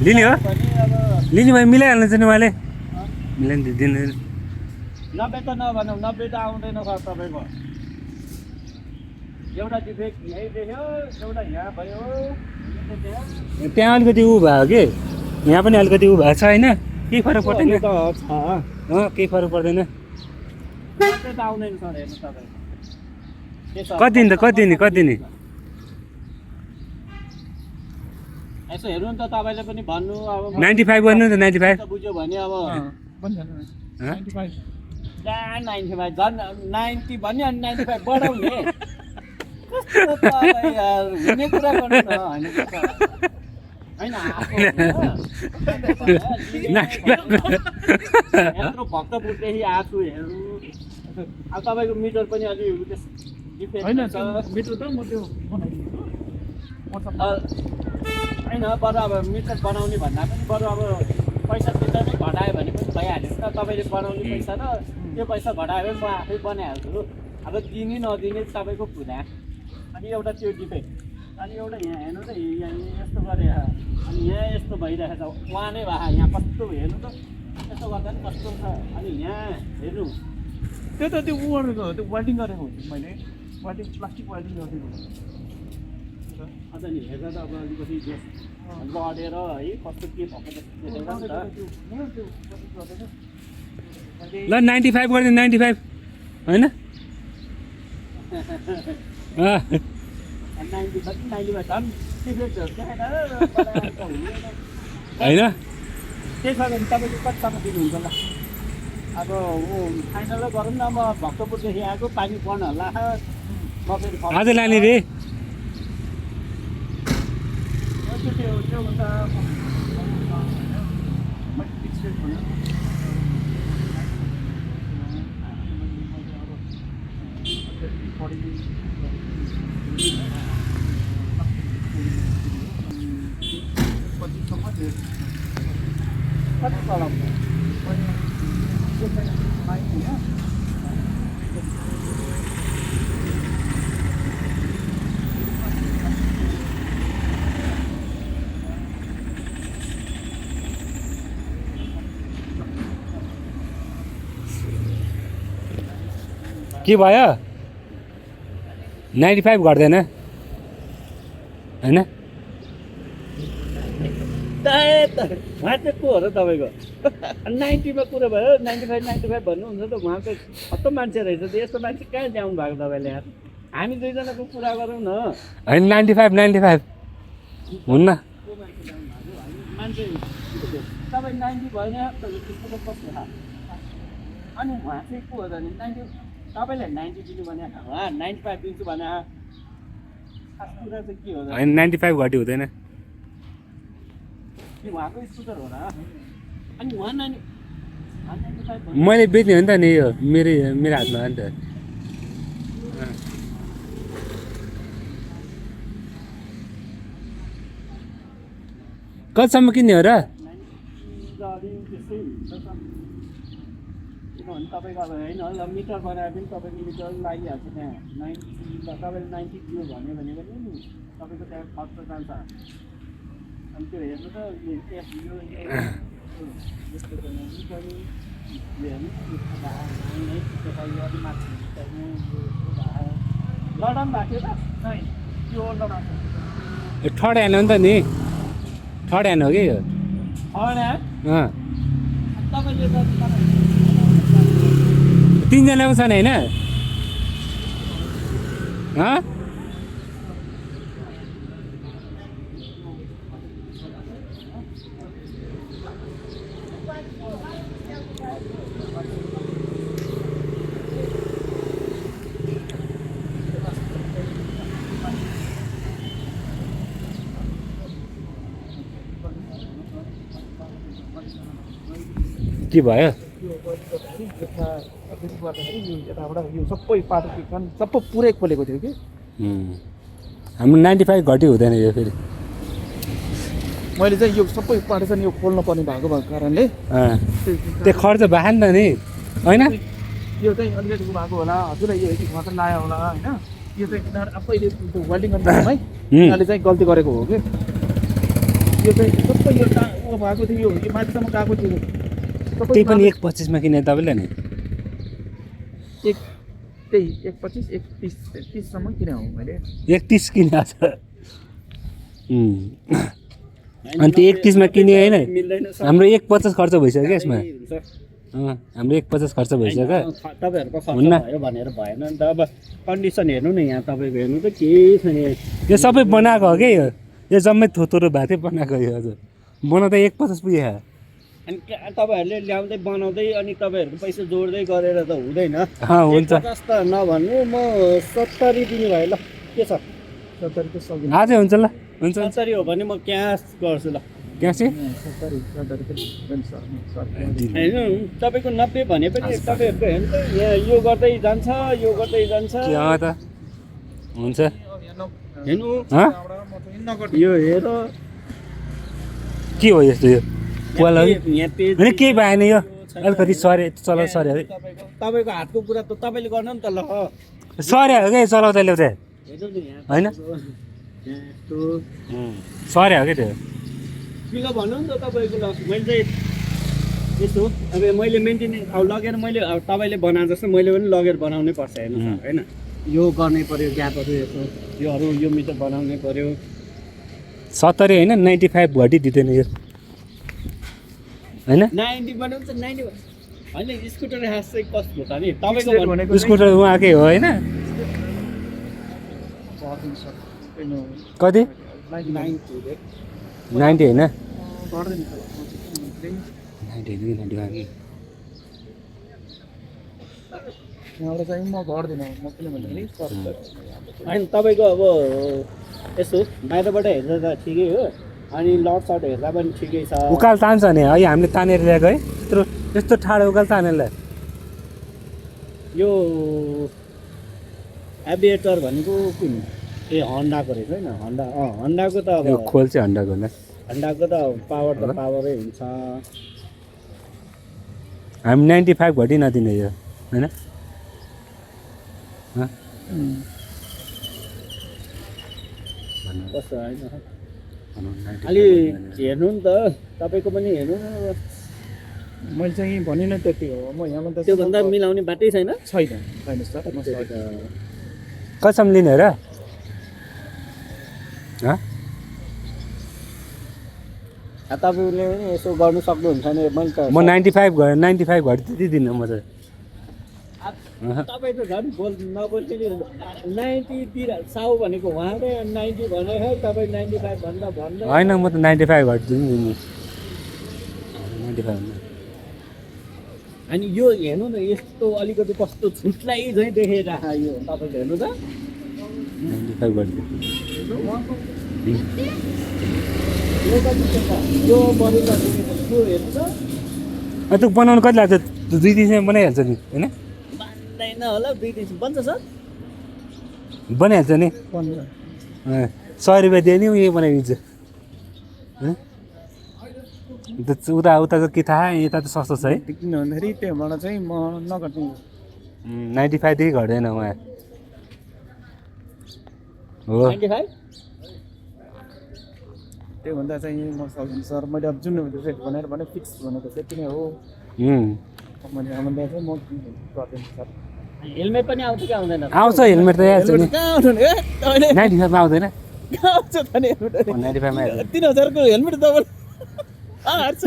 लिने हो भने अब लिने भयो मिलाइहाल्नु चाहिँ उहाँले मिलाइ दिनु 90 त नभनौँ 90 त आउँदैन सर तपाईँको एउटा डिफेक्ट यहीँ देख्यो एउटा यहाँ भयो त्यहाँ त्यहाँ अलिकति ऊ भयो कि यहाँ पनि अलिकति ऊ भएको छ होइन केही फरक पर्दैन त छ केही फरक पर्दैन 90 त आउँदैन सर हेर्नु तपाईँको कति दिने त कति दिने यसो हेर्नु नि त तपाईँले पनि भन्नु अब 95 गर्नु नि त 95 बुझ्यो भने अब हँ? 95 झन् 90 भन्यो अनि 95 बढाउने कस्तो तपाईँ यार हुने कुरा गर्नु न होइन यत्रो भक्तपुरदेखि आएको छु हेर्नु अब तपाईँको मिटर पनि अलि होइन डिफेक्ट छ मिटर त म त्यो होइन बरु अब मिटर बनाउने भन्दा पनि बरु अब पैसा तिर्दा नै घटायो भने पनि भइहाल्यो नि त तपाईँले बनाउने पैसा र त्यो पैसा घटायो भने म आफै बनाइहाल्छु अब दिने नदिने तपाईँको कुरा अनि एउटा त्यो डिफेक्ट अनि एउटा यहाँ हेर्नु त यहाँ यस्तो गरे अनि यहाँ यस्तो भइरहेको छ उहाँ नै भए यहाँ कस्तो हेर्नु त यस्तो गर्दा पनि कस्तो छ अनि यहाँ हेर्नु त्यो त त्यो उ गरेको त्यो वेल्डिङ गरेको हुन्छ मैले वेल्डिङ प्लास्टिक वेल्डिङ गरिदिएको हुन्छ अझ नि हेर्दा त अब अलिकति लडेर है कस्तो के भएको जस्तो देखेर नि त ल 95 गरिदिनु 95 होइन 90 झन् डिफेक्टहरू देखाएर होइन त्यसो भने तपाईँको कतिसम्म दिनुहुन्छ ल अब ऊ फाइनलै गरौँ न म भक्तपुरदेखि आएको पानी पर्न होला म फेरि आज लाने रे त्योभन्दा कति चलाउँछ के भयो 95 गर्दैन होइन उहाँ चाहिँ को हो र तपाईँको 90मा कुरा भयो 95 भन्नुहुन्छ त उहाँ चाहिँ खत्तम मान्छे रहेछ त यस्तो मान्छे कहाँ ल्याउनु भएको तपाईँले यार हामी दुईजनाको कुरा गरौँ न होइन 95 हुन्न मान्छे तपाईँ 90 भएन त्यस्तो त कस्तो खायो अनि उहाँ चाहिँ को हो त नि 90 तपाईँले 90 दिनु भने उहाँ 95 दिन्छु भने खास कुरा चाहिँ के हो त होइन 95 घटी हुँदैन कि उहाँको स्कुटर हो र अनि उहाँ 95 मैले बेच्ने हो नि त नि यो मेरो हातमा हो नि त कतिसम्म किन्ने हो र किनभने तपाईँको अब होइन ल मिटर बनाए पनि तपाईँको मिटर लागिहाल्छ त्यहाँ 90 तपाईँले 90 दियो भन्यो भने पनि तपाईँको त्यहाँ खर्च जान्छ अनि त्यो हेर्नु त लडाउनु भएको थियो त त्यो लडाउनु थर्ड ह्यान्ड हो नि त नि थर्ड ह्यान्ड हो कि यो तपाईँले त 3 जनाको छ नि होइन के भयो यताबाट यो सबै पाटो सबै पुरै खोलेको थियो कि हाम्रो 95 घटी हुँदैन यो फेरि मैले चाहिँ यो सबै पाटो चाहिँ यो खोल्नु पर्ने भएको कारणले त्यो खर्च भयो नि त नि होइन यो चाहिँ अलिकति भएको होला हजुरलाई यो यति खर्च लाग्यो होला होइन यो चाहिँ यिनीहरू आफैले वेल्डिङ गर्ने बेलामै यिनीहरूले चाहिँ गल्ती गरेको हो कि यो चाहिँ सबै यो ऊ भएको थियो यो माथिसम्म गएको थियो सबै त्यही पनि 1.25 मा किने तपाईँले नि त्यही 1.25 1.30 सम्म किने हो मैले 31 किने छ अनि त्यो 31 मा किने हैन हाम्रो 1.50 खर्च भइसक्यो यसमा हाम्रो 1.50 खर्च भइसक्यो तपाईँहरूको खर्च भयो भनेर भएन नि त अब कन्डिसन हेर्नु न यहाँ तपाईँको हेर्नु त केही छैन यो सबै बनाएको हो के यो जम्मै थोथोरो भएको थियो बनाएको यो हजुर बनाउँदा 1.50 पुग्यो अनि तपाईँहरूले ल्याउँदै बनाउँदै अनि तपाईँहरूको पैसा जोड्दै गरेर त हुँदैन हुन्छ 50 त नभन्नु म 70 दिनु भयो ल के छ 70 त सक्दिन आजै हुन्छ ल हुन्छ 70 हो भने म क्यास गर्छु ल क्यास चाहिँ 70 होइन तपाईँको 90 भने पनि तपाईँहरूको हेर्नु त यहाँ यो गर्दै जान्छ यो गर्दै जान्छ त हुन्छ हेर्नु हँ यो हेर के हो यस्तो यो पोल यहाँ पेज होइन केही भएन यो अलिकति सरे चलाउ सरे है तपाईँको हातको कुरा त तपाईँले गर्नु नि त ल सरे हो क्या चलाउँदा ल्याउँदा हेर्नु नि यहाँ होइन यस्तो सरे हो क्या त्यो किन भन्नु नि त तपाईँको ल मैले चाहिँ यस्तो अब मैले मेन्टेनेन्स अब लगेर मैले अब तपाईँले बनाए जस्तो मैले पनि लगेर बनाउनै पर्छ हेर्नु त होइन यो गर्नै पर्यो ग्यापहरू यसो योहरू यो मिटर बनाउनै पर्यो 70 होइन 95 घटी दिँदैन यो होइन 90 बनाउँछ 90 होइन स्कुटर ह्यास चाहिँ कस्तो छ नि तपाईँको भनेको स्कुटर उहाँकै हो होइन कति 90 90 होइन गर्दैन 90 यहाँबाट चाहिँ म गर्दिनँ म किन भन्दाखेरि होइन तपाईँको अब यसो बाहिरबाट हेर्दा त ठिकै हो अनि लट सर्ट हेर्दा पनि ठिकै छ उकाल तान्छ नि है हामीले तानेर ल्याएको है यत्रो यस्तो ठाडो उकाल तानेलाई यो एभिएटर भनेको कुन ए हन्डाको रहेछ होइन हन्डाको त अब यो खोल चाहिँ हन्डाको होला हन्डाको त पावर त पावरै हुन्छ हामी 95 घटी नदिने यो होइन कस्तो होइन अलि हेर्नु नि त तपाईँको पनि हेर्नु न मैले चाहिँ भनिनँ त्यति हो म यहाँमा त त्योभन्दा मिलाउने बाटै छैन छैन सर म कसम लिने र तपाईँले पनि यसो गर्नु सक्नुहुन्छ नि मैले त म 95 घटी दिदिनँ म चाहिँ तपाईँ त झन् नबोल्ने 90 तिर साउ भनेको उहाँले 90 भने है तपाईँ 95 भन्दा होइन म त 95 घटिदिनु नि 95 अनि यो हेर्नु न यस्तो अलिकति कस्तो छुट्लाई झैँ देखेर यो तपाईँले हेर्नु त 95 घटिदिनु यो कति छ त यो बढेर यो हेर्नु त त्यो बनाउनु कति लाग्छ 2-3 दिनमा बनाइहाल्छ नि होइन बन्दैन होला 2-3 बन्छ सर बनाइहाल्छ नि 100 रुपियाँ दियो नि उयो बनाइदिन्छ उता चाहिँ के थाहा यता त सस्तो छ है किन भन्दाखेरि त्योबाट चाहिँ म नगर्ने 95 देखि घट्दैन उहाँ हो 95 त्योभन्दा चाहिँ म सक्दिनँ सर मैले अब जुन रेट भनेर भने फिक्स भनेको त्यति नै हो मैले भन्दा चाहिँ म गर्दिनँ सर हेलमेट पनि आउँछ कि आउँदैन आउँछ हेलमेट त आइहाल्छ नि कहाँ आउनु नि 95 मा आउँदैन कहाँ आउँछ त नि हेलमेट 95 मा 3000 को हेलमेट तपाईँ हार्छ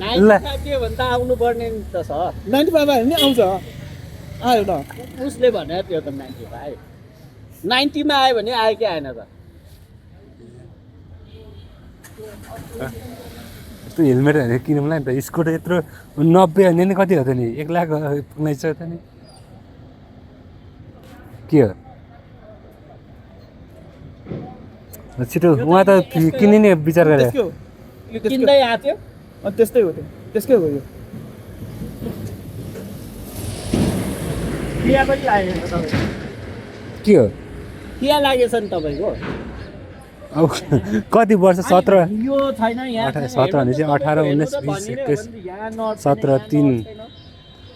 95 के भन्दा आउनु पर्ने नि त सर 95 आयो नि आउँछ आयो ल उसले भने त्यो त 95 90 मा आयो भने आयो कि आएन त यस्तो हेलमेट भनेर किनौँला नि त स्कुटर यत्रो 90 भने नि कति हो त नि 1 लाख पुग्ने छ त नि के हो छिटो उहाँ त किन्ने नि विचार गरे किन्दै आथ्यो अनि त्यस्तै हो त्यो त्यसकै हो यो किया पनि लागेको छ तपाईँको के हो किया लागेछ नि तपाईँको अब कति वर्ष 17 यो छैन यहाँ 17 भने चाहिँ 18 19 20 21 17 3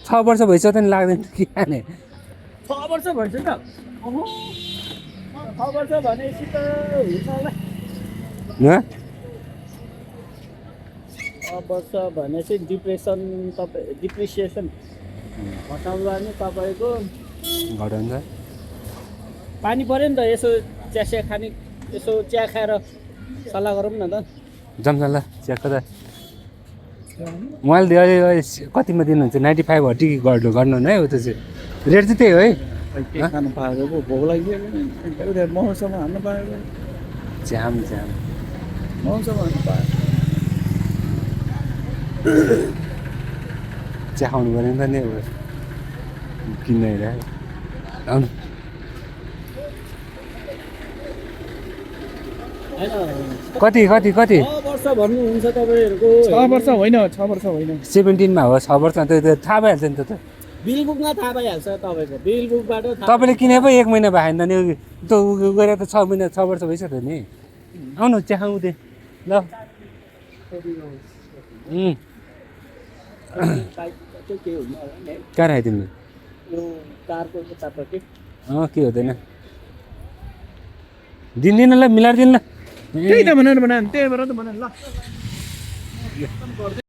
6 वर्ष भइसक्यो त नि लाग्दैन के खाने 6 वर्ष भइसक्यो 6 वर्ष भनेपछि त हुन्छ होला अब वर्ष भनेपछि डिप्रिसिएसन घटाउँदा नि तपाईँको घटाउँछ पानी पऱ्यो नि त यसो चिया खाने यसो चिया खाएर सल्लाह गरौँ न त जम्छ ल च्याको त उहाँले अहिले कतिमा दिनुहुन्छ 95 हटी गर्नु है उता चाहिँ रेट चाहिँ त्यही हो है के खानु पाएको पो भोक लाग्यो मौसम हाल्नु पाएको च्याम मौसम हाल्नु पाएको चिया खाउनु पऱ्यो नि त नि अब किन्न हेरेर आउनु होइन कति 6 वर्ष भन्नुहुन्छ तपाईँहरूको 6 वर्ष होइन 6 वर्ष होइन 17 मा हो 6 वर्ष त थाहा भइहाल्छ नि त बिल बुकमा थाहा भइहाल्छ तपाईँको बिल बुकबाट तपाईँले किने पो 1 महिना भएन त नि त गएर त 6 वर्ष भइसक्यो नि आउनु चिया खाउँ दे ल के हुनु होला नि कहाँ राख्यो तिमीले यो कारको यतापट्टि के हुँदैन दिँदैन ल मिलाएर दिनु ल त्यही त भनेर बनायो त्यही भएर त बनायो ल